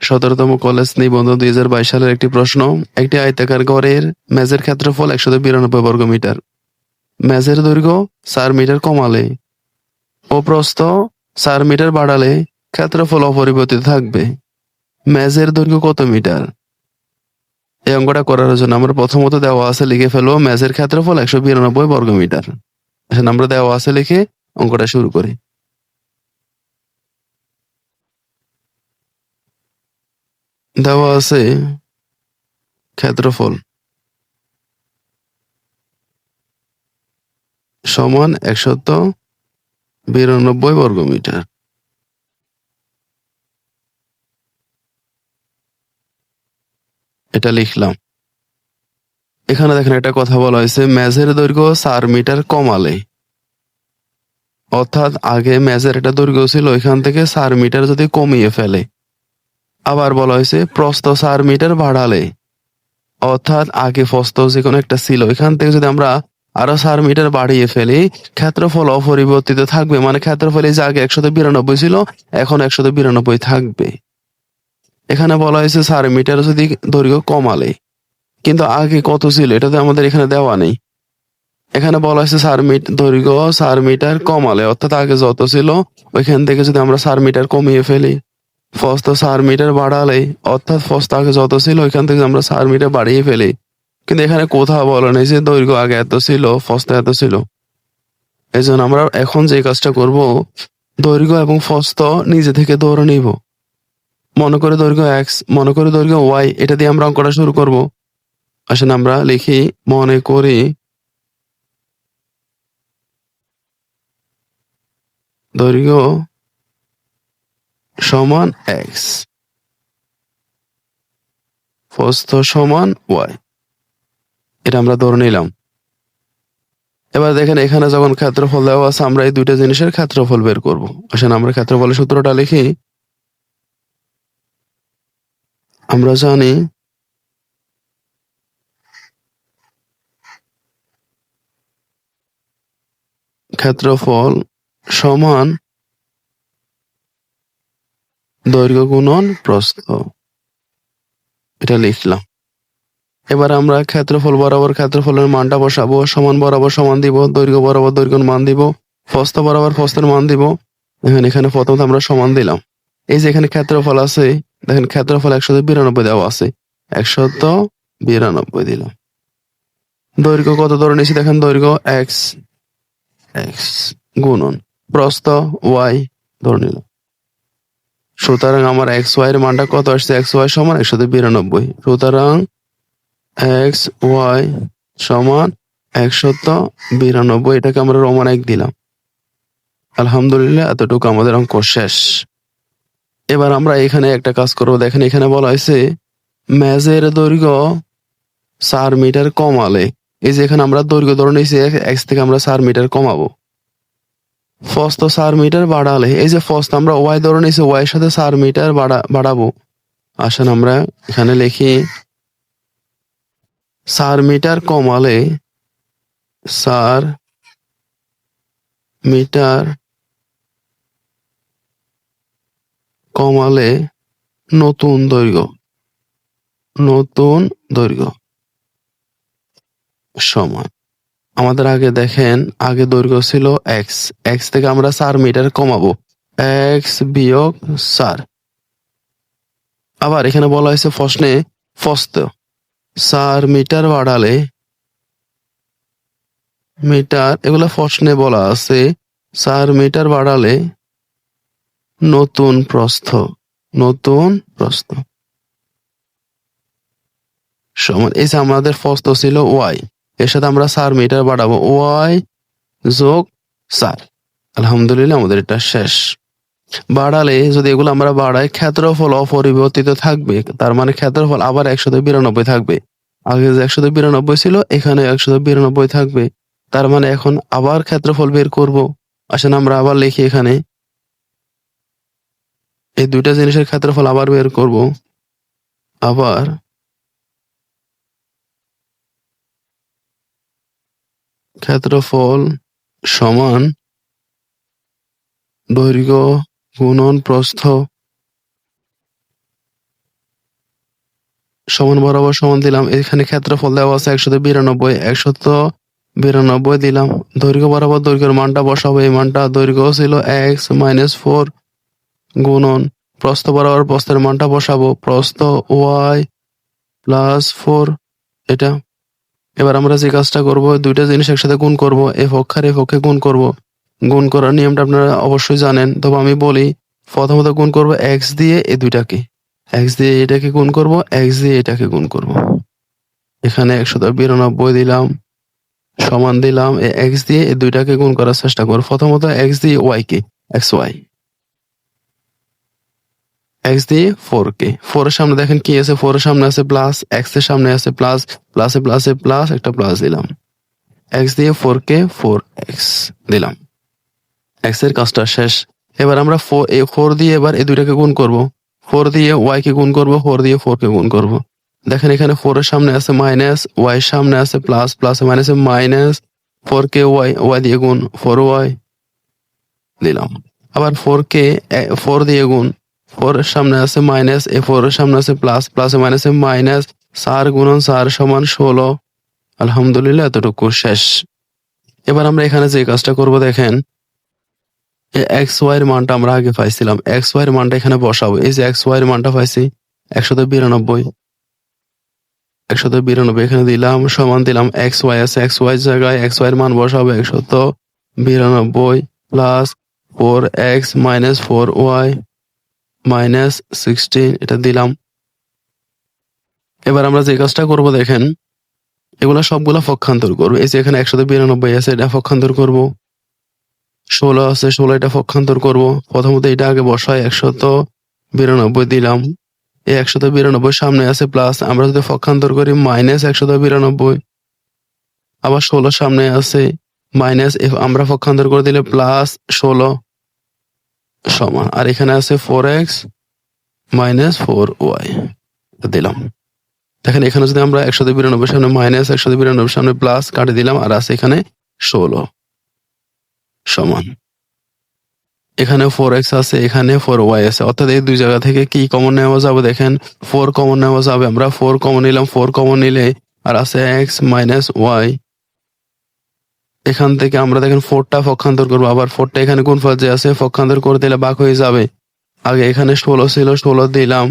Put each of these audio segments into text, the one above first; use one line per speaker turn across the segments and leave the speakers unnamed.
17তম college নিবন্ধন 2022 সালের একটি প্রশ্ন। একটি আয়তাকার ঘরের মেঝের ক্ষেত্রফল 192 বর্গমিটার। মেঝের দৈর্ঘ্য 4 মিটার কমালে ও প্রস্থ 4 মিটার বাড়ালে ক্ষেত্রফল অপরিবর্তিত থাকবে। মেঝের দৈর্ঘ্য কত মিটার? এই অঙ্কটা করার জন্য আমরা প্রথমত দেওয়া আছে লিখে ফেলবো মেঝের ক্ষেত্রফল 192 বর্গমিটার। এখন আমরা দেওয়া আছে লিখে অঙ্কটা শুরু করি। দেওয়া আছে ক্ষেত্রফল সমান 192 বর্গমিটার। এটা লিখলাম। এখানে দেখেন একটা কথা বলা হয়েছে, মেঝের দৈর্ঘ্য 4 মিটার কমালে, অর্থাৎ আগে মেঝের একটা দৈর্ঘ্য ছিল, এখান থেকে 4 মিটার যদি কমিয়ে ফেলে। আবার বলা হয়েছে প্রস্থ 4 মিটার বাড়ালে, অর্থাৎ আগে প্রস্থ যে কোনো একটা ছিল, এখান থেকে যদি আমরা আরো 4 মিটার বাড়িয়ে ফেলি, ক্ষেত্রফল অপরিবর্তিত থাকবে। মানে ক্ষেত্রফল এই যে আগে 192 ছিল, এখন 192 থাকবে। এখানে বলা হয়েছে 4 মিটার যদি দৈর্ঘ্য কমালে, কিন্তু আগে কত ছিল এটা তো আমাদের এখানে দেওয়া নেই। এখানে বলা হয়েছে 4 মিটার দৈর্ঘ্য 4 মিটার কমালে, অর্থাৎ আগে যত ছিল ওইখান থেকে যদি আমরা 4 মিটার কমিয়ে ফেলি। প্রস্থ 4 মিটার বাড়ালে, অর্থাৎ প্রস্থ আগে যত ছিল ওইখান থেকে আমরা 4 মিটার বাড়িয়ে ফেলি। কিন্তু এখানে কোথাও বলা নেই যে দৈর্ঘ্য আগে এত ছিল, প্রস্থ এত ছিল। এই জন্য আমরা এখন যে কাজটা করব, দৈর্ঘ্য এবং প্রস্থ নিজে থেকে ধরে নিব। মনে করে দৈর্ঘ্য x, মনে করে দৈর্ঘ্য y, এটা দিয়ে আমরা অঙ্কটা শুরু করব। আসেন আমরা লিখি, মনে করি দৈর্ঘ্য সমান x, প্রস্থ সমান y, এটা আমরা ধরে নিলাম। এবার দেখেন এখানে যখন ক্ষেত্রফল দেওয়া আছে, আমরা এই দুইটা জিনিসের ক্ষেত্রফল বের করব। আসেন আমরা ক্ষেত্রফলের সূত্রটা লিখি। আমরা জানি ক্ষেত্রফল সমান দৈর্ঘ্য গুণন প্রস্থ, এটা লিখলাম। এবার আমরা ক্ষেত্রফল বরাবর ক্ষেত্রফলের মানটা বসাবো, সমান বরাবর সমান দিব, দৈর্ঘ্য বরাবর দৈর্ঘ্যের মান দিব, প্রস্থ বরাবর প্রস্থের মান দিব। দেখেন এখানে প্রথমত আমরা সমান দিলাম। এই যে এখানে ক্ষেত্রফল আছে, দেখেন ক্ষেত্রফল 192 দেওয়া আছে, 192 দিলাম। দৈর্ঘ্য কত ধরে নিয়েছি দেখেন, দৈর্ঘ্য x গুণন প্রস্থ y ধরে নিলাম। সুতরাং আমার xy এর মানটা কত আসছে, xy সমান 192। সুতরাং xy সমান 192, এটাকে আমরা রোমান 1 দিলাম। আলহামদুলিল্লাহ, এতটুকু আমাদের অঙ্ক শেষ। এবার আমরা এখানে একটা কাজ করবো। দেখেন এখানে বলা হয়েছে মেঝের দৈর্ঘ্য 4 মিটার কমালে, এই যে এখানে আমরা দৈর্ঘ্য ধরে নিয়েছি x থেকে আমরা 4 মিটার কমাবো। প্রস্থ 4 মিটার বাড়ালে, এই যে প্রস্থ আমরা y ধরে নিয়েছি, y এর সাথে 4 মিটার বাড়াবো। আসেন আমরা এখানে লিখি, 4 মিটার কমালে, 4 মিটার কমালে নতুন দৈর্ঘ্য সমান। আমাদের আগে দেখেন, আগে দৈর্ঘ্য ছিল x থেকে আমরা 4 মিটার কমাবো, x বিয়োগ 4। আবার এখানে বলা হয়েছে প্রশ্নে প্রস্থ 4 মিটার বাড়ালে, মিটার এগুলো প্রশ্নে বলা আছে, 4 মিটার বাড়ালে নতুন প্রস্থ সমান। এই যে আমাদের প্রস্থ ছিল y, এর সাথে আমরা 4 মিটার বাড়াবো, y যোগ 4। আলহামদুলিল্লাহ, আমাদের এটা শেষ। বাড়ালে যদি এগুলো আমরা বাড়াই, ক্ষেত্রফল অপরিবর্তিত থাকবে। তার মানে ক্ষেত্রফল আবার 192 থাকবে। আগে যে 192 ছিল, এখানে 192 থাকবে। তার মানে এখন আবার ক্ষেত্রফল বের করব। আসেন আমরা আবার লিখি এখানে, এই দুইটা জিনিসের ক্ষেত্রফল আবার বের করব। আবার ক্ষেত্রফল সমান দৈর্ঘ্য গুণন প্রস্থ, সমান বরাবর সমান দিলাম, এখানে ক্ষেত্রফল দেওয়া আছে 192, 192 দিলাম। দৈর্ঘ্য বরাবর দৈর্ঘ্যের মানটা বসাবো, এই মানটা দৈর্ঘ্য ছিল x-4 গুণন প্রস্থ বরাবর প্রস্থের মানটা বসাবো, প্রস্থ y+4 এটা। এবার আমরা যে কাজটা করব, দুইটা জিনিস একসাথে গুণ করব, এই পক্ষ আর এই পক্ষে গুণ করব। গুণ করার নিয়মটা আপনারা অবশ্যই জানেন, তবে আমি বলি প্রথমত গুণ করব x দিয়ে এই দুইটাকে, x দিয়ে এটাকে গুণ করব, x দিয়ে এটাকে গুণ করব। এখানে 192 দিলাম, সমান দিলাম এই x দিয়ে এই দুইটাকে গুণ করার চেষ্টা করব। প্রথমত x দিয়ে y কে, xy, x দিয়ে 4 কে, 4 এর সামনে দেখেন কি আছে, 4 এর সামনে আছে প্লাস, x এর সামনে আছে প্লাস, প্লাসে প্লাসে প্লাস, একটা প্লাস দিলাম। x দিয়ে 4 কে 4x দিলাম, x এর কাজটা শেষ। এবার আমরা 4 দিয়ে এবার এই দুইটাকে গুণ করব, 4 দিয়ে y কে গুণ করব, 4 দিয়ে 4 কে গুণ করব। দেখেন এখানে 4 এর সামনে আছে মাইনাস, y এর সামনে আছে প্লাস, প্লাসে মাইনাসে মাইনাস, 4 কে y দিয়ে গুণ, 4y দিলাম। আবার 4 কে 4 দিয়ে গুণ, 4 এর সামনে আছে মাইনাস, 4 এর সামনে আছে প্লাস, প্লাসে মাইনাসে মাইনাস, 4 গুণন 4 সমান 16। আলহামদুলিল্লাহ, এতটুকু শেষ। এবার আমরা এখানে যে কাজটা করব দেখেন, xy এর মানটা আমরা আগে পাইছিলাম, xy এর মানটা এখানে বসাবো। এই যে xy এর মানটা পাইছি 192, 192 এখানে দিলাম, সমান দিলাম xy আছে, xy জায়গায় xy এর মান বসাবো, 192 plus 4x minus 4y minus 16 এটা দিলাম। এবার আমরা যে কাজটা করব দেখেন, এগুলা সবগুলা পক্ষান্তর করবো। এই যে এখানে 192 আছে, এটা পক্ষান্তর করব। 16 আছে, 16 এটা পক্ষান্তর করব। প্রথমত এটা আগে বসাই, 192 দিলাম। এই 192 সামনে আছে প্লাস, আমরা যদি পক্ষান্তর করি মাইনাস 192। আবার 16 সামনে আছে মাইনাস, আমরা পক্ষান্তর করে দিলে প্লাস 16 সমান, আর এখানে আছে 4x মাইনাস 4y দিলাম। দেখেন এখানে যদি আমরা 192 সামনে মাইনাস, 192 সামনে প্লাস কাটে দিলাম, আর আছে এখানে 16 সমান, এখানে 4x আছে, এখানে 4y আছে, অর্থাৎ এই দুই জায়গা থেকে কি কমন নেওয়া যাবে দেখেন, 4 কমন নেওয়া যাবে। আমরা 4 কমন নিলাম, 4 কমন নিলে আর আছে x মাইনাস y। এখান থেকে আমরা দেখেন 4টা পক্ষান্তর করবো, আবার 4টা এখানে গুণফল যে আছে পক্ষান্তর করে দিলে ভাগ হয়ে যাবে। আগে এখানে 16 ছিল, 16 দিলাম,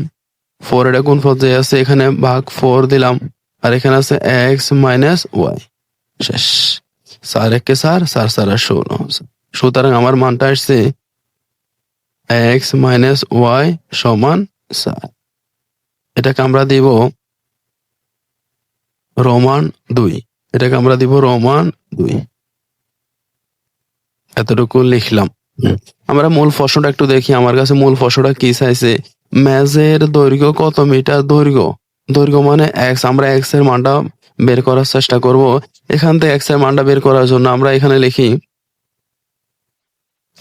4 এটা গুণফল যে আছে এখানে ভাগ 4 দিলাম, আর এখানে আছে x মাইনাস y। শেষ, 4 1 কে 4, 4 4 আর 16। সুতরাং আমার মানটা আসছে x মাইনাস y সমান 4। এটাকে আমরা দিব রোমান 2, এটাকে আমরা দিব রোমান 2। এতটুকু লিখলাম। আমরা মূল প্রশ্নটা একটু দেখি, আমার কাছে মূল প্রশ্নটা কি চাইছে, মেজের দৈর্ঘ্য কত মিটার? দৈর্ঘ্য মানে x, আমরা x এর মানটা বের করার চেষ্টা করব। এখান থেকে x এর মানটা বের করার জন্য আমরা এখানে লিখি,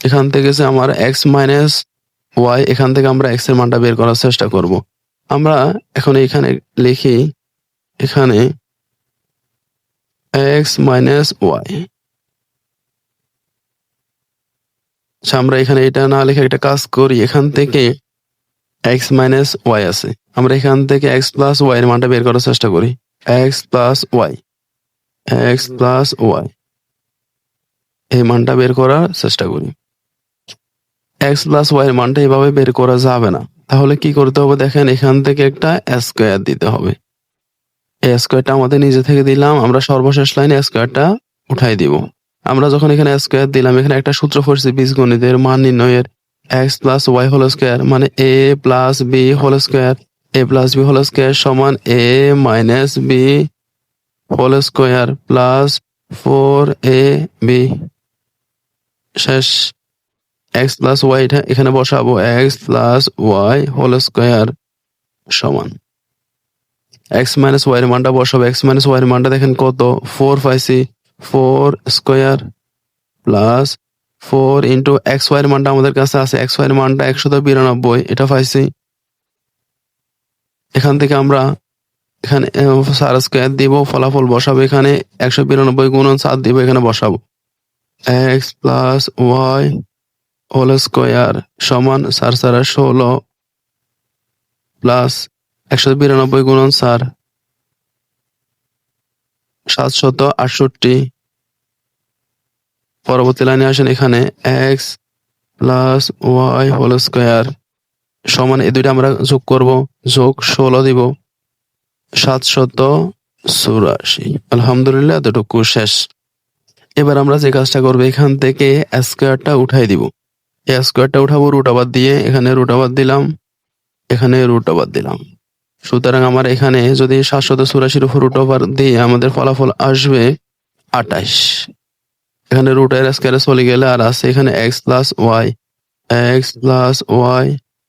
এখান থেকে যে আমার x মাইনাস y, এখান থেকে আমরা x এর মানটা বের করার চেষ্টা করব। আমরা এখন এখানে লিখি, এখানে x মাইনাস y। আমরা এখানে এটা না লিখে একটা কাজ করি, এখান থেকে x মাইনাস y আছে, আমরা এখান থেকে x প্লাস y এর মানটা বের করার চেষ্টা করি। x plus y, x plus y এই মানটা বের করার চেষ্টা করি। x প্লাস y এর মানটা এভাবে বের করা যাবে না, তাহলে কি করতে হবে দেখেন, এখান থেকে একটা স্কোয়ার দিতে হবে। এই স্কোয়ারটা আমাদের নিজে থেকে দিলাম, আমরা সর্বশেষ লাইনে স্কোয়ারটা উঠাই দিব। আমরা যখন এখানে স্কোয়ার দিলাম, এখানে একটা সূত্র পড়ছি বীজগণিতের মান নির্ণয়ের, x plus y whole square মানে a plus B whole square, a plus B whole square সমান a minus B whole square plus 4ab। শেষ, x প্লাস ওয়াই এখানে বসাবো, x plus y whole square সমান x মাইনাস ওয়াই এর মানটা বসাবো, x minus y এর মানটা দেখেন কত, 4 পাইছি, 4 square plus 4 into x y এর মানটা আমাদের কাছে আছে, x ওয়াই এর মানটা 192 এটা পাইছি। এখান থেকে আমরা এখানে 4 স্কোয়ার দিব, ফলাফল বসাবো, এখানে 192 গুণন 4 দিব, এখানে বসাবো, x plus y whole square সমান 4 4 16 প্লাস 192 গুণন 4 768। পরবর্তী লাইনে আসেন, এখানে x plus y whole square সমান এই দুইটা আমরা যোগ করব, যোগ 16 দিব 784। আলহামদুলিল্লাহ, এতটুকু শেষ। এবার আমরা যে কাজটা করবো, এখান থেকে স্কোয়ারটা উঠাই দিব। এই স্কোয়ারটা উঠাবো রুট আবার দিয়ে, এখানে রুট আবার দিলাম, এখানে রুট আবার দিলাম। সুতরাং আমার এখানে যদি 784 উপর রুট ওভার দিয়ে আমাদের ফলাফল আসবে 28। এখানে রুটের স্কোয়ারে চলে গেলে আর আছে এখানে এক্স প্লাস ওয়াই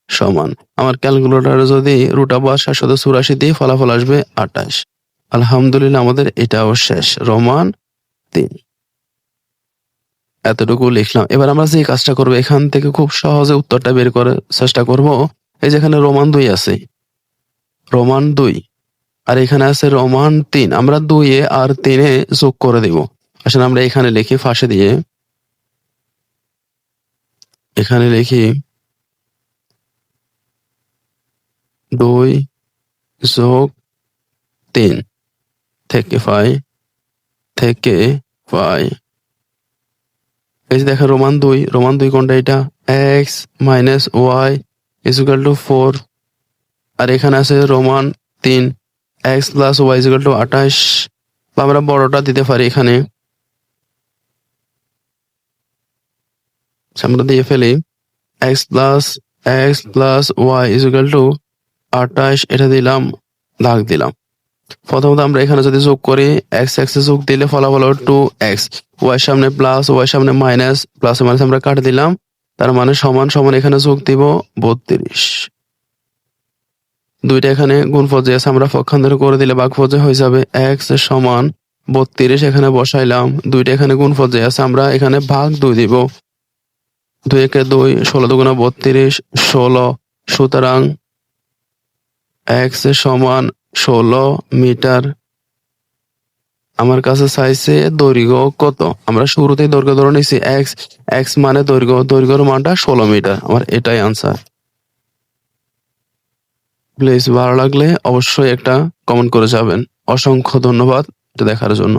সমান, আমার ক্যালকুলেটরে যদি রুট আবার 784 দিয়ে ফলাফল আসবে 28। আলহামদুলিল্লাহ, আমাদের এটাও শেষ। রোমান 3 এতটুকু লিখলাম। এবার আমরা যে কাজটা করবো, এখান থেকে খুব সহজে উত্তরটা বের করার চেষ্টা করব। এই যেখানে রোমান 2 আছে, রোমান 2, আর এখানে আছে রোমান 3, আমরা 2 আর 3 যোগ করে দিব। আসলে আমরা এখানে লিখি ফাঁসে দিয়ে, এখানে লিখি 2 যোগ 3 থেকে 5 এই যে দেখো রোমান 2 কোনটা, এটা x minus y equal to 4, আর এখানে আছে Roman 3 x plus y equal to 28। বা আমরা বড়টা দিতে পারি, এখানে আমরা দিয়ে ফেলি x plus y equal to 28, এটা দিলাম, দাগ দিলাম। প্রথমত আমরা এখানে যদি যোগ করি, এক্স এক্সে যোগ দিলে ফলাফল 2x, ওয়াই সামনে প্লাস ওয়াই সামনে মাইনাস, প্লাস মাইনাস আমরা কাট দিলাম, তার মানে সমান সমান এখানে যোগ দিব 32। দুইটা এখানে গুণফল যে আছে আমরা পক্ষান্তরে করে দিলে ভাগফল যে হয়ে যাবে, এক্স সমান 32 এখানে বসাইলাম, দুইটা এখানে গুণফল যে আছে আমরা এখানে ভাগ 2 দিব, 2 একে 2, 16 দুগুণা 32, 16। সুতরাং এক্স সমান 16 মিটার। আমার কাছে চাইছে দৈর্ঘ্য কত, আমরা শুরুতেই দৈর্ঘ্য ধরে নিয়েছি এক্স মানে দৈর্ঘ্যের মানটা 16 মিটার। আমার এটাই আনসার। প্লিজ ভালো লাগলে অবশ্যই একটা কমেন্ট করে যাবেন। অসংখ্য ধন্যবাদ এটা দেখার জন্য।